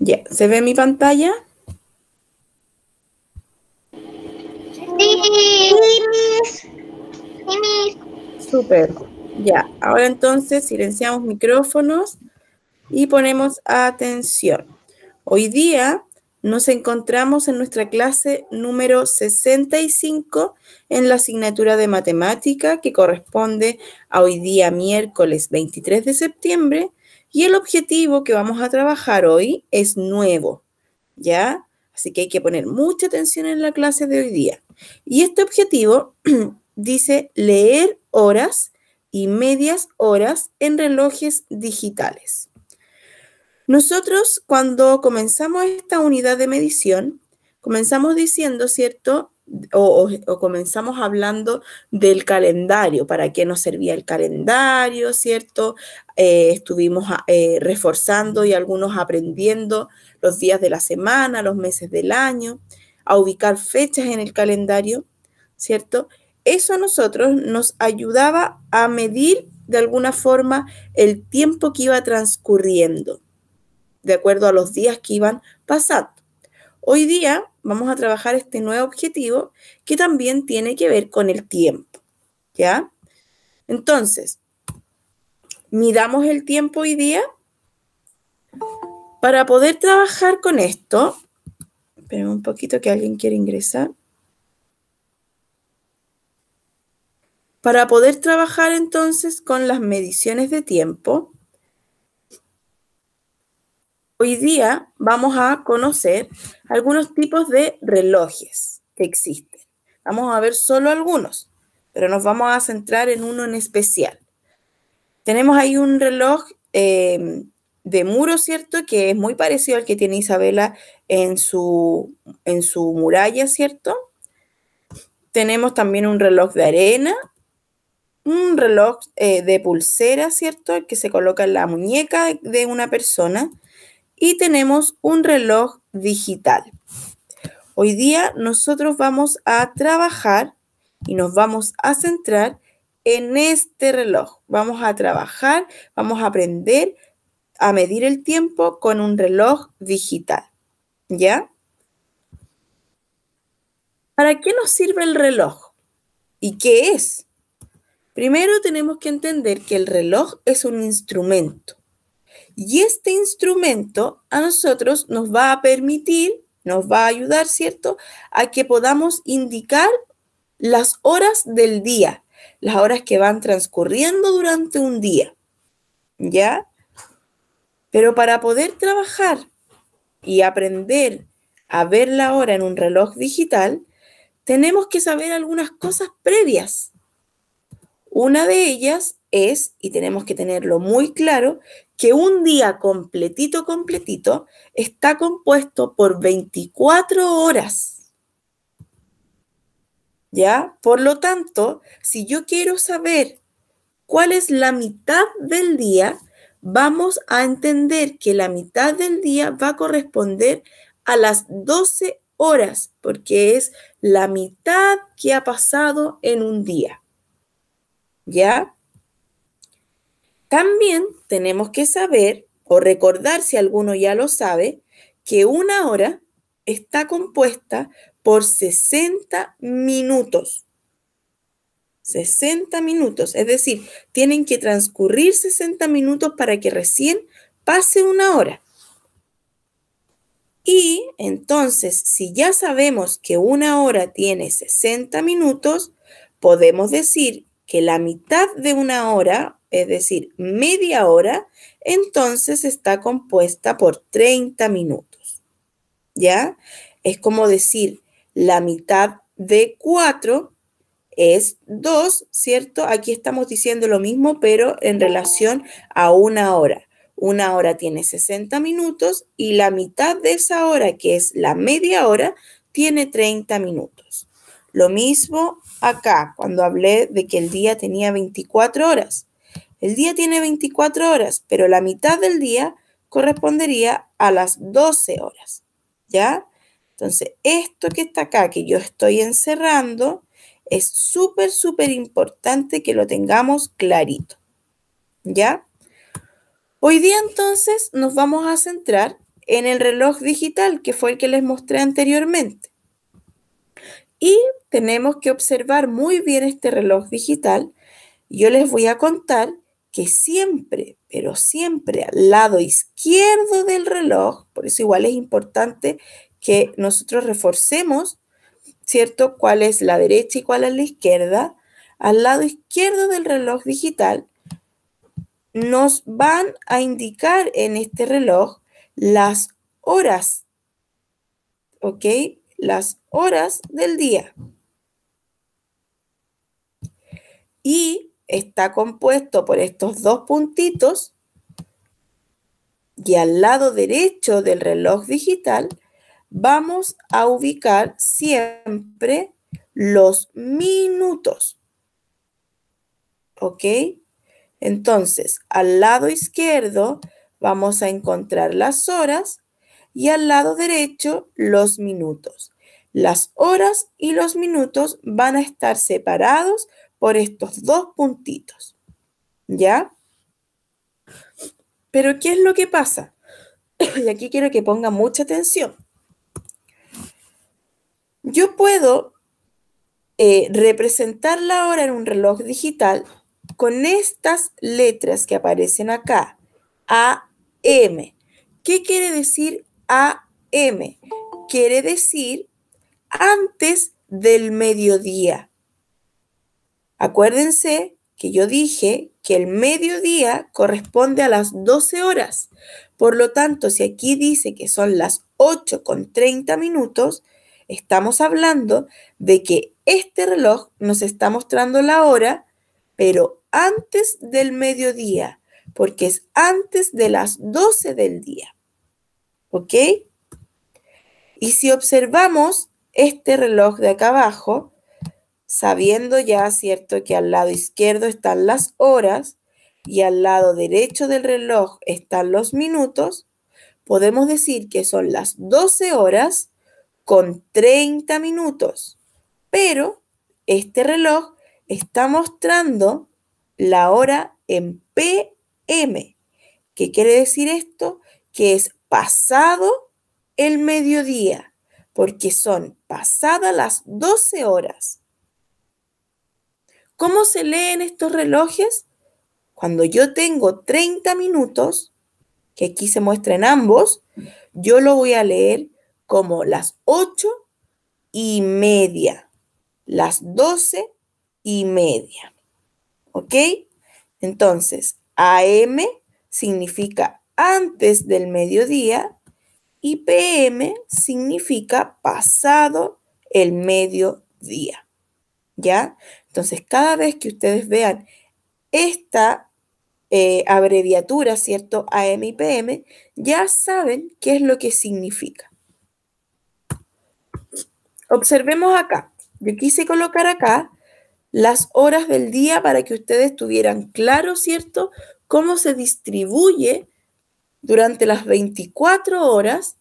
Ya, ¿se ve mi pantalla? Sí, Miss. Sí, Miss. Súper. Ya, ahora entonces silenciamos micrófonos y ponemos atención. Hoy día nos encontramos en nuestra clase número 65 en la asignatura de matemática que corresponde a hoy día miércoles 23 de septiembre y el objetivo que vamos a trabajar hoy es nuevo, ¿ya? Así que hay que poner mucha atención en la clase de hoy día. Y este objetivo dice leer horas y medias horas en relojes digitales. Nosotros cuando comenzamos esta unidad de medición, comenzamos diciendo, ¿cierto? O comenzamos hablando del calendario, para qué nos servía el calendario, ¿cierto? Estuvimos reforzando y algunos aprendiendo los días de la semana, los meses del año, a ubicar fechas en el calendario, ¿cierto? Eso a nosotros nos ayudaba a medir de alguna forma el tiempo que iba transcurriendo de acuerdo a los días que iban pasando. Hoy día vamos a trabajar este nuevo objetivo que también tiene que ver con el tiempo, ¿ya? Entonces, midamos el tiempo hoy día. Para poder trabajar con esto, esperen un poquito que alguien quiere ingresar. Para poder trabajar entonces con las mediciones de tiempo, hoy día vamos a conocer algunos tipos de relojes que existen. Vamos a ver solo algunos, pero nos vamos a centrar en uno en especial. Tenemos ahí un reloj de muro, ¿cierto? Que es muy parecido al que tiene Isabela en su muralla, ¿cierto? Tenemos también un reloj de arena, un reloj de pulsera, ¿cierto? El que se coloca en la muñeca de una persona. Y tenemos un reloj digital. Hoy día nosotros vamos a trabajar y nos vamos a centrar en este reloj. Vamos a trabajar, vamos a aprender a medir el tiempo con un reloj digital. ¿Ya? ¿Para qué nos sirve el reloj? ¿Y qué es? Primero tenemos que entender que el reloj es un instrumento. Y este instrumento a nosotros nos va a permitir, nos va a ayudar, ¿cierto?, a que podamos indicar las horas del día, las horas que van transcurriendo durante un día, ¿ya? Pero para poder trabajar y aprender a ver la hora en un reloj digital, tenemos que saber algunas cosas previas. Una de ellas es, y tenemos que tenerlo muy claro, que un día completito, completito, está compuesto por 24 horas. ¿Ya? Por lo tanto, si yo quiero saber cuál es la mitad del día, vamos a entender que la mitad del día va a corresponder a las 12 horas, porque es la mitad que ha pasado en un día. ¿Ya? También tenemos que saber o recordar, si alguno ya lo sabe, que una hora está compuesta por 60 minutos. 60 minutos, es decir, tienen que transcurrir 60 minutos para que recién pase una hora. Y entonces, si ya sabemos que una hora tiene 60 minutos, podemos decir que la mitad de una hora, es decir, media hora, entonces está compuesta por 30 minutos. ¿Ya? Es como decir, la mitad de 4 es 2, ¿cierto? Aquí estamos diciendo lo mismo, pero en relación a una hora. Una hora tiene 60 minutos y la mitad de esa hora, que es la media hora, tiene 30 minutos. Lo mismo acá, cuando hablé de que el día tenía 24 horas. El día tiene 24 horas, pero la mitad del día correspondería a las 12 horas. ¿Ya? Entonces, esto que está acá, que yo estoy encerrando, es súper, súper importante que lo tengamos clarito. ¿Ya? Hoy día entonces nos vamos a centrar en el reloj digital, que fue el que les mostré anteriormente. Y tenemos que observar muy bien este reloj digital. Yo les voy a contar que siempre, pero siempre al lado izquierdo del reloj, por eso igual es importante que nosotros reforcemos, ¿cierto?, cuál es la derecha y cuál es la izquierda. Al lado izquierdo del reloj digital nos van a indicar en este reloj las horas, ¿ok? Las horas del día. Y está compuesto por estos dos puntitos y al lado derecho del reloj digital vamos a ubicar siempre los minutos, ¿ok? Entonces, al lado izquierdo vamos a encontrar las horas y al lado derecho los minutos. Las horas y los minutos van a estar separados por estos dos puntitos, ¿ya? Pero ¿qué es lo que pasa? Y aquí quiero que pongan mucha atención. Yo puedo representar la hora en un reloj digital con estas letras que aparecen acá, AM. ¿Qué quiere decir AM? Quiere decir antes del mediodía. Acuérdense que yo dije que el mediodía corresponde a las 12 horas. Por lo tanto, si aquí dice que son las 8:30, estamos hablando de que este reloj nos está mostrando la hora, pero antes del mediodía, porque es antes de las 12 del día. ¿Ok? Y si observamos este reloj de acá abajo, sabiendo ya, ¿cierto?, que al lado izquierdo están las horas y al lado derecho del reloj están los minutos, podemos decir que son las 12 horas con 30 minutos. Pero este reloj está mostrando la hora en PM. ¿Qué quiere decir esto? Que es pasado el mediodía, porque son pasadas las 12 horas. ¿Cómo se leen estos relojes? Cuando yo tengo 30 minutos, que aquí se muestran ambos, yo lo voy a leer como las 8:30, las 12:30. ¿Ok? Entonces, AM significa antes del mediodía y PM significa pasado el mediodía. ¿Ya? Entonces, cada vez que ustedes vean esta abreviatura, ¿cierto?, AM y PM, ya saben qué es lo que significa. Observemos acá. Yo quise colocar acá las horas del día para que ustedes tuvieran claro, ¿cierto?, cómo se distribuye durante las 24 horas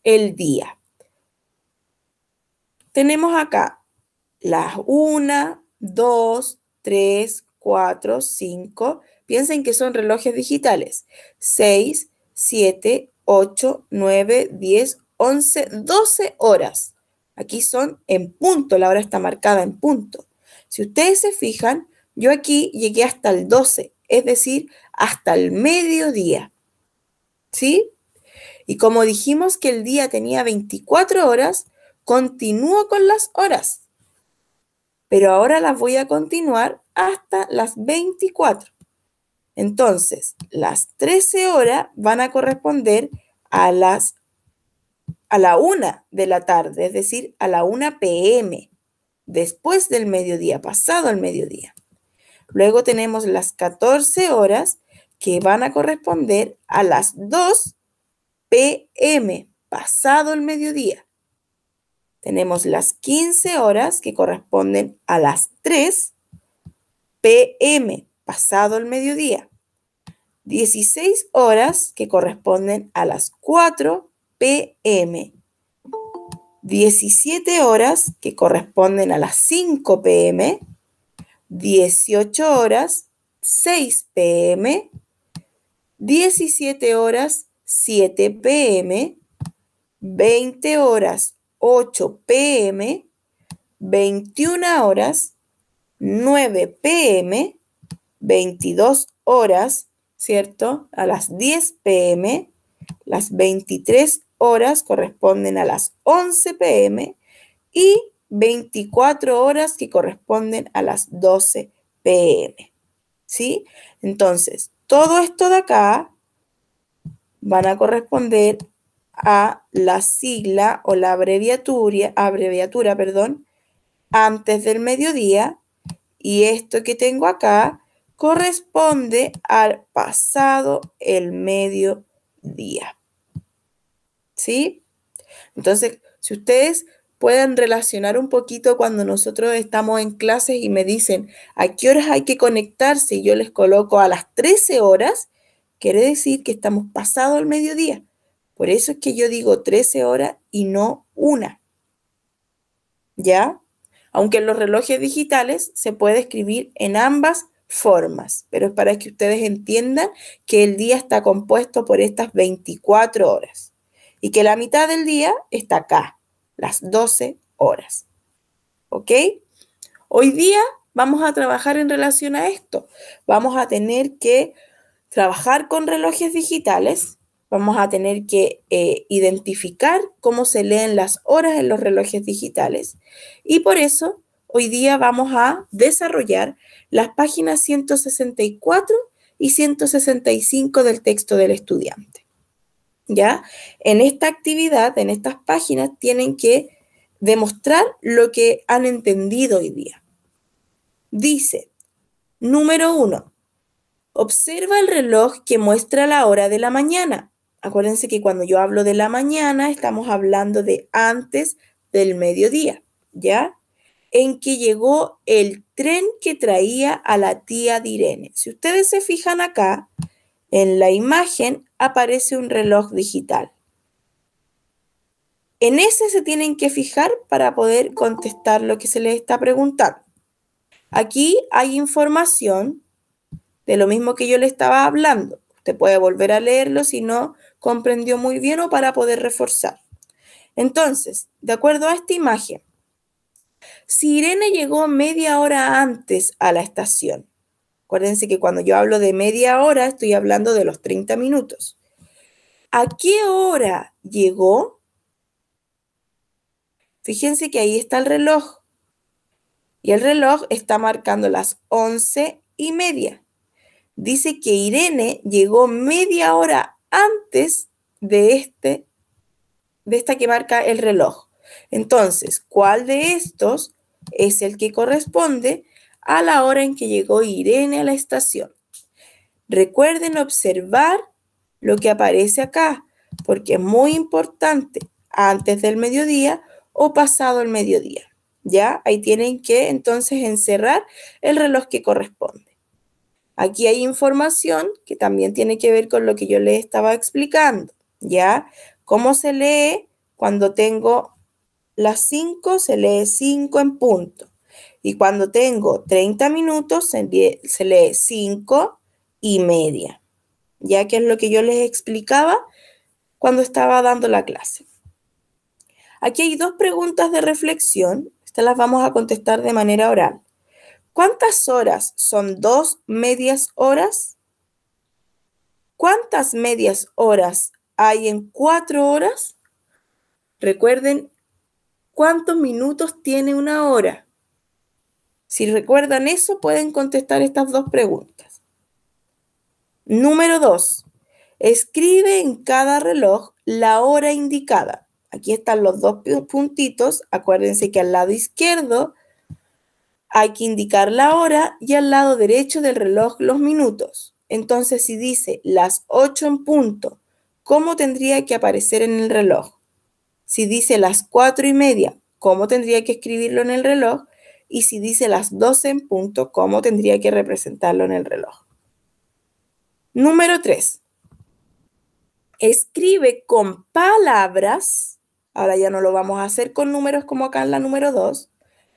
el día. Tenemos acá las 1, 2, 3, 4, 5. Piensen que son relojes digitales. 6, 7, 8, 9, 10, 11, 12 horas. Aquí son en punto, la hora está marcada en punto. Si ustedes se fijan, yo aquí llegué hasta el 12, es decir, hasta el mediodía. ¿Sí? Y como dijimos que el día tenía 24 horas, continúo con las horas. Pero ahora las voy a continuar hasta las 24. Entonces, las 13 horas van a corresponder a la 1 de la tarde, es decir, a la 1 p.m., después del mediodía, pasado el mediodía. Luego tenemos las 14 horas que van a corresponder a las 2 p.m., pasado el mediodía. Tenemos las 15 horas que corresponden a las 3 p.m., pasado el mediodía. 16 horas que corresponden a las 4 p.m. 17 horas que corresponden a las 5 p.m. 18 horas, 6 p.m. 17 horas, 7 p.m., 20 horas 8 p.m., 21 horas 9 p.m., 22 horas, ¿cierto? A las 10 p.m., las 23 horas corresponden a las 11 p.m. y 24 horas que corresponden a las 12 p.m. ¿Sí? Entonces, todo esto de acá van a corresponder a la sigla o la abreviatura, perdón, antes del mediodía, y esto que tengo acá corresponde al pasado el mediodía. ¿Sí? Entonces, si ustedes pueden relacionar un poquito cuando nosotros estamos en clases y me dicen a qué horas hay que conectarse y yo les coloco a las 13 horas, quiere decir que estamos pasado el mediodía. Por eso es que yo digo 13 horas y no una. ¿Ya? Aunque en los relojes digitales se puede escribir en ambas formas, pero es para que ustedes entiendan que el día está compuesto por estas 24 horas y que la mitad del día está acá, las 12 horas. ¿Ok? Hoy día vamos a trabajar en relación a esto. Vamos a tener que trabajar con relojes digitales. Vamos a tener que identificar cómo se leen las horas en los relojes digitales. Y por eso, hoy día vamos a desarrollar las páginas 164 y 165 del texto del estudiante. ¿Ya? En esta actividad, en estas páginas, tienen que demostrar lo que han entendido hoy día. Dice, número 1, observa el reloj que muestra la hora de la mañana. Acuérdense que cuando yo hablo de la mañana, estamos hablando de antes del mediodía, ¿ya? En que llegó el tren que traía a la tía de Irene. Si ustedes se fijan acá, en la imagen aparece un reloj digital. En ese se tienen que fijar para poder contestar lo que se les está preguntando. Aquí hay información de lo mismo que yo le estaba hablando. Usted puede volver a leerlo si no comprendió muy bien o para poder reforzar. Entonces, de acuerdo a esta imagen, si Irene llegó media hora antes a la estación, acuérdense que cuando yo hablo de media hora estoy hablando de los 30 minutos. ¿A qué hora llegó? Fíjense que ahí está el reloj. Y el reloj está marcando las 11:30. Dice que Irene llegó media hora antes de esta que marca el reloj. Entonces, ¿cuál de estos es el que corresponde a la hora en que llegó Irene a la estación? Recuerden observar lo que aparece acá, porque es muy importante, antes del mediodía o pasado el mediodía. ¿Ya? Ahí tienen que entonces encerrar el reloj que corresponde. Aquí hay información que también tiene que ver con lo que yo les estaba explicando, ¿ya? ¿Cómo se lee cuando tengo las 5? Se lee 5 en punto. Y cuando tengo 30 minutos, se lee 5:30, ya que es lo que yo les explicaba cuando estaba dando la clase. Aquí hay dos preguntas de reflexión. Estas las vamos a contestar de manera oral. ¿Cuántas horas son 2 medias horas? ¿Cuántas medias horas hay en 4 horas? Recuerden, ¿cuántos minutos tiene una hora? Si recuerdan eso, pueden contestar estas dos preguntas. Número 2. Escribe en cada reloj la hora indicada. Aquí están los dos puntitos. Acuérdense que al lado izquierdo hay que indicar la hora y al lado derecho del reloj los minutos. Entonces, si dice las 8 en punto, ¿cómo tendría que aparecer en el reloj? Si dice las 4:30, ¿cómo tendría que escribirlo en el reloj? Y si dice las 12 en punto, ¿cómo tendría que representarlo en el reloj? Número 3. Escribe con palabras, ahora ya no lo vamos a hacer con números como acá en la número 2,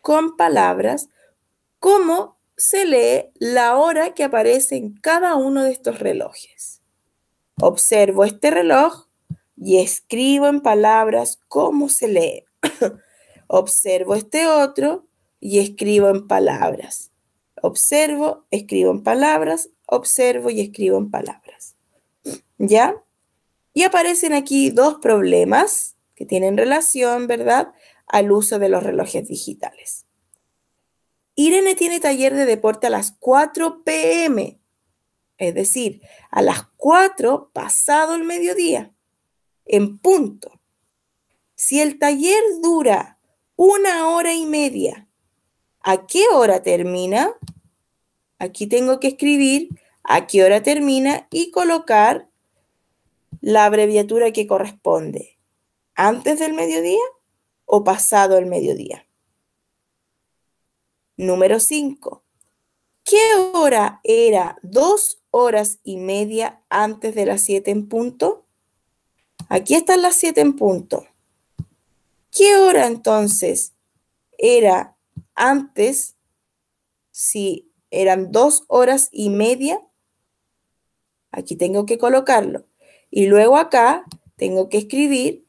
con palabras, cómo se lee la hora que aparece en cada uno de estos relojes. Observo este reloj y escribo en palabras cómo se lee. Observo este otro y escribo en palabras. Observo, escribo en palabras, observo y escribo en palabras. ¿Ya? Y aparecen aquí dos problemas que tienen relación, ¿verdad?, al uso de los relojes digitales. Irene tiene taller de deporte a las 4 p.m., es decir, a las 4 pasado el mediodía, en punto. Si el taller dura 1 hora y media, ¿a qué hora termina? Aquí tengo que escribir a qué hora termina y colocar la abreviatura que corresponde. ¿Antes del mediodía o pasado el mediodía? Número 5. ¿Qué hora era 2 horas y media antes de las 7 en punto? Aquí están las 7 en punto. ¿Qué hora entonces era antes si eran 2 horas y media? Aquí tengo que colocarlo. Y luego acá tengo que escribir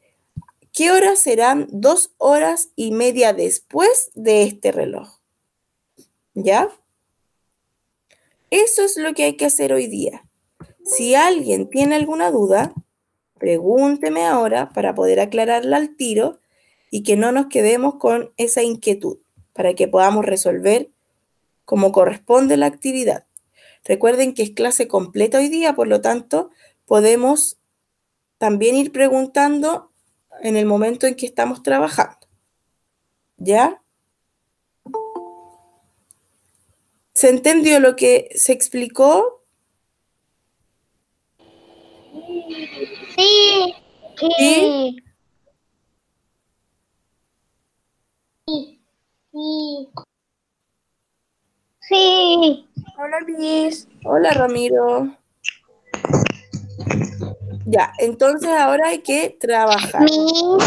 qué horas serán 2 horas y media después de este reloj. ¿Ya? Eso es lo que hay que hacer hoy día. Si alguien tiene alguna duda, pregúnteme ahora para poder aclararla al tiro y que no nos quedemos con esa inquietud, para que podamos resolver como corresponde la actividad. Recuerden que es clase completa hoy día, por lo tanto, podemos también ir preguntando en el momento en que estamos trabajando. ¿Ya? ¿Se entendió lo que se explicó? Sí. ¿Sí? Sí. Sí. Hola Luis. Hola Ramiro. Ya, entonces ahora hay que trabajar. Miss,